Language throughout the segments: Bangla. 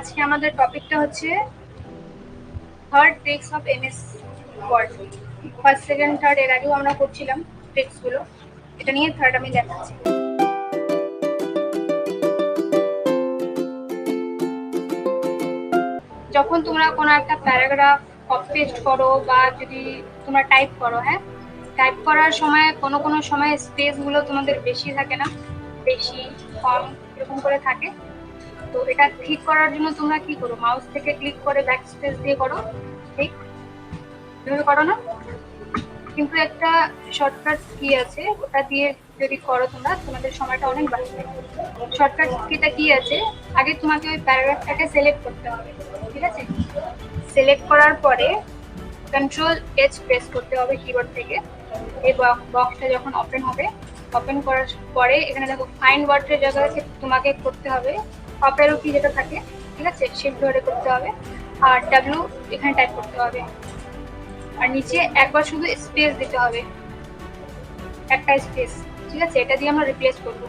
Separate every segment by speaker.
Speaker 1: আজকে আমাদের টপিকটা হচ্ছে third tricks of MS Word. First second third এর আগেও আমরা করছিলাম ট্রিক্স গুলো, এটা নিয়ে থার্ড আমি দেখাচ্ছি। যখন তোমরা কোনো একটা প্যারাগ্রাফ কপি পেস্ট করো বা যদি তোমরা টাইপ করো, টাইপ করার সময় কোনো সময় স্পেস গুলো তোমাদের বেশি থাকে না, বেশি কম এরকম করে থাকে। তো এটা ঠিক করার জন্য তোমরা কি করো, মাউস থেকে ক্লিক করে ব্যাক স্পেস দিয়ে করো, ঠিক এভাবে করো না? কিন্তু একটা শর্টকাট কি আছে, ওটা দিয়ে যদি করো তোমরা, তোমাদের সময়টা অনেক বাঁচবে। শর্টকাট কিটা কি আছে, আগে তোমাকে ওই প্যারাগ্রাফটাকে সিলেক্ট করতে হবে, ঠিক আছে? সিলেক্ট করার পরে কন্ট্রোল এইচ প্রেস করতে হবে কিবোর্ড থেকে। এই বক্সটা যখন ওপেন হবে, ওপেন করার পরে এখানে দেখো ফাইন্ড ওয়ার্ডের জায়গায় তোমাকে করতে হবে আপ অ্যারো কি যেটা থাকে, ঠিক আছে, শিফট ধরে করতে হবে, আর ডাব্লিউ এখানে টাইপ করতে হবে, আর নিচে একবার শুধু স্পেস দিতে হবে, একটা স্পেস, ঠিক আছে? এটা দিয়ে আমরা রিপ্লেস করব।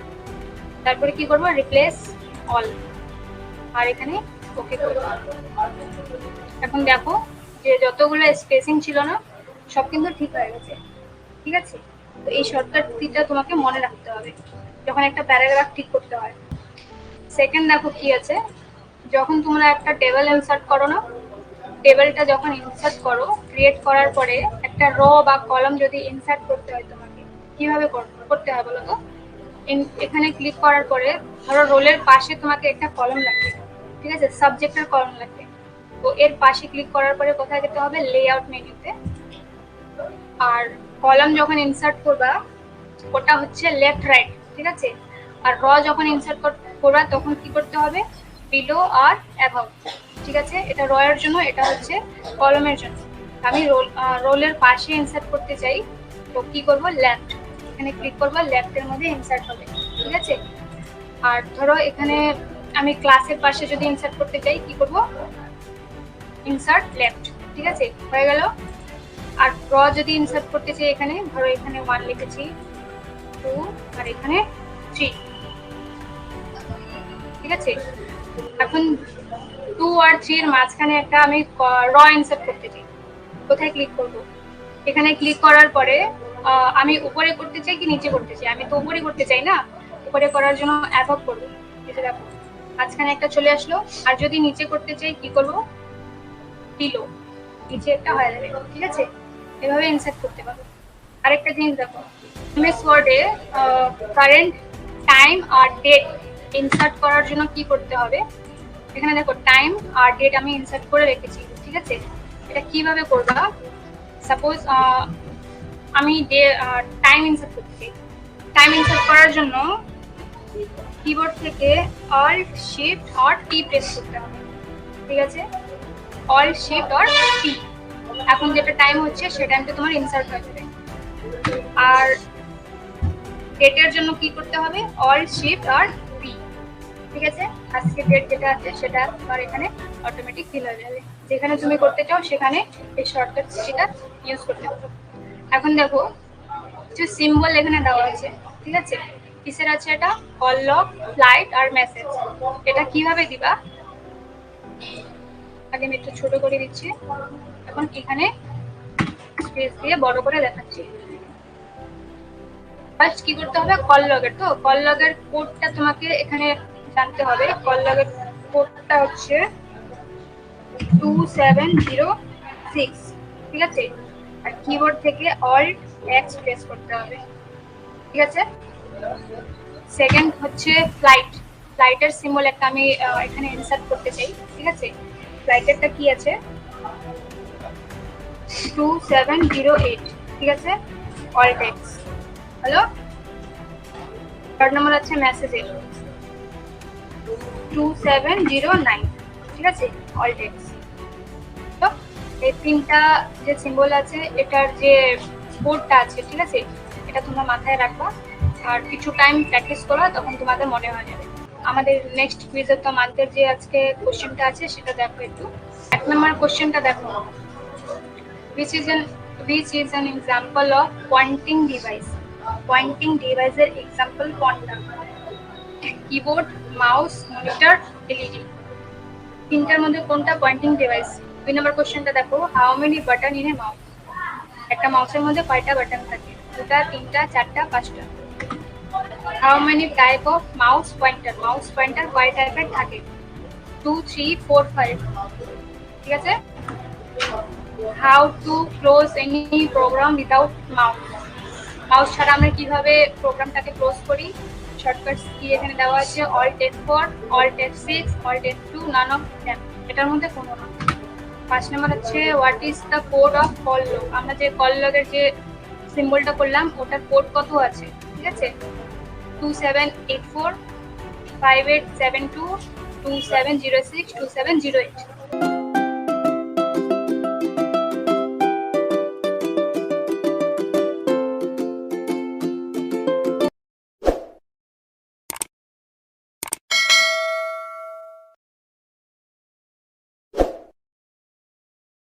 Speaker 1: তারপরে কি করব, রিপ্লেস অল, আর এখানে ওকে করব। এখন দেখো যে যতগুলো স্পেসিং ছিল না, সব কিন্তু ঠিক হয়ে গেছে, ঠিক আছে? তো এই শর্টকাট কিটা তোমাকে মনে রাখতে হবে যখন একটা প্যারাগ্রাফ ঠিক করতে হয়। সেকেন্ড দেখো কি আছে, যখন তোমরা একটা টেবিল ইনসার্ট করো না, টেবিলটা যখন ইনসার্ট করো, ক্রিয়েট করার পরে একটা র বা কলাম যদি ইনসার্ট করতে হয় তোমাকে, কিভাবে করতে হয় বলো তো? এখানে ক্লিক করার পরে ধরো রোলের পাশে তোমাকে একটা কলাম লাগবে, ঠিক আছে, সাবজেক্টের কলাম লাগবে। তো এর পাশে ক্লিক করার পরে কোথায় যেতে হবে, লেআউট মেনুতে। আর কলাম যখন ইনসার্ট করবা ওটা হচ্ছে লেফট রাইট, ঠিক আছে? আর র যখন ইনসার্ট করবা তখন কি করতে হবে, বিলো আর অ্যাবাভ, ঠিক আছে? এটা র এর জন্য, এটা হচ্ছে কলমের জন্য। আমি রোলের পাশে ইনসার্ট করতে চাই, তো কি করব, লেফট, এখানে ক্লিক করব, লেফটের মধ্যে ইনসার্ট হবে, ঠিক আছে? আর ধরো এখানে আমি ক্লাসের পাশে যদি ইনসার্ট করতে চাই, কি করব, ইনসার্ট লেফট, ঠিক আছে, হয়ে গেল। আর র যদি ইনসার্ট করতে চাই, এখানে ধরো এখানে 1 লিখেছি, 2 আর এখানে 3, ঠিক আছে? এখন 2 আর 3 এর মাঝখানে একটা আমি র ইনসার্ট করতে চাই, কোথায় ক্লিক করব, এখানে ক্লিক করার পরে আমি উপরে করতে চাই কি নিচে করতে চাই, আমি তো উপরে করতে চাই না, উপরে করার জন্য অ্যাবাভ করব, এই যে দেখো মাঝখানে একটা চলে আসলো। আর যদি নিচে করতে চাই কি করব, বিলো, নিচে একটা হয়ে যাবে, ঠিক আছে? এভাবে ইনসার্ট করতে পারো। আরেকটা জিনিস দেখো, এমএস ওয়ার্ডে কারেন্ট টাইম আর ডেট ইনসার্ট করার জন্য কি করতে হবে, এখানে দেখো টাইম আর ডেট আমি ইনসার্ট করে রেখেছি, ঠিক আছে? এটা কিভাবে করবা, সাপোজ আমি টাইম ইনসার্ট করতে চাই। টাইম ইনসার্ট করার জন্য কিবোর্ড থেকে অল্ট শিফট আর টি প্রেস করতে হবে, ঠিক আছে? অল্ট শিফট আর টি, এখন যেটা টাইম হচ্ছে সে টাইমটা তোমার ইনসার্ট হয়ে যাবে। আর ডেটের জন্য কি করতে হবে, অল্ট শিফট আর পি, ঠিক আছে? আজকে ডেট যেটা আছে সেটা তোমার এখানে অটোমেটিক ফিল হয়ে যাবে, যেখানে তুমি করতে চাও সেখানে এই শর্টকাট কিটা ইউজ করতে পারো। এখন দেখো কিছু সিম্বল এখানে দেওয়া আছে, ঠিক আছে? কিসের আছে এটা, কল লগ, ফ্লাইট আর মেসেজ। এটা কিভাবে দিবা, আগে আমি একটু ছোট করে দিচ্ছি, এখন এখানে স্পেস দিয়ে বড় করে দেখাচ্ছি। ফার্স্ট কি করতে হবে, কল লগের, তো কল লগের কোডটা তোমাকে এখানে জানতে হবে। কল লগের কোডটা হচ্ছে 2706, ঠিক আছে? আর কিবোর্ড থেকে অল্ট এক্স প্রেস করতে হবে, ঠিক আছে? সেকেন্ড হচ্ছে ফ্লাইট, ফ্লাইটের সিম্বল একটা আমি এখানে ইনসার্ট করতে চাই, ঠিক আছে? ফ্লাইটেরটা কি আছে, 2708, ঠিক আছে, Alt X. Hello, third number আছে মেসেজের 2709, ঠিক আছে, অল্ট এক্স। তো এই তিনটা যে সিম্বল আছে, এটার যে কোডটা আছে, ঠিক আছে, এটা তোমরা মাথায় রাখবা আর কিছু টাইম প্র্যাকটিস করো, তখন তোমাদের মনে হয়ে যাবে। আমাদের নেক্সট কুইজের তো মান্থের যে আজকে কোশ্চেনটা আছে সেটা দেখো একটু। 1 নম্বর কোশ্চেনটা দেখো, which is an example of pointing device. Pointing ডিভাইসের এক্সাম্পল কোনটা, কিবোর্ড, মাউস, মনিটর, এলইডি? তিনটার মধ্যে কোনটা পয়েন্টিং ডিভাইস? 2 নম্বর কোশ্চেনটা দেখো, how many button in a mouse? একটা মাউসের মধ্যে কয়টা বাটন থাকে? দুটা, তিনটা, চারটা, পাঁচটা। How many type of mouse pointer? Mouse pointer কয় টাইপের থাকে? 2, 3, 4, 5। ঠিক আছে। How to close any program without mouse? Mouse ছাড়া আমরা কিভাবে প্রোগ্রামটাকে ক্লোজ করি? শর্টকাটস কি এখানে দেওয়া আছে? Alt F4, Alt F6, Alt F2, none of them. এটার মধ্যে কোনো না। 5 নম্বর হচ্ছে what is the code of call log? আমরা যে কল লগের যে সিম্বলটা করলাম ওটার কোড কত আছে? ঠিক আছে, 2784, 5872, 2706, 2708।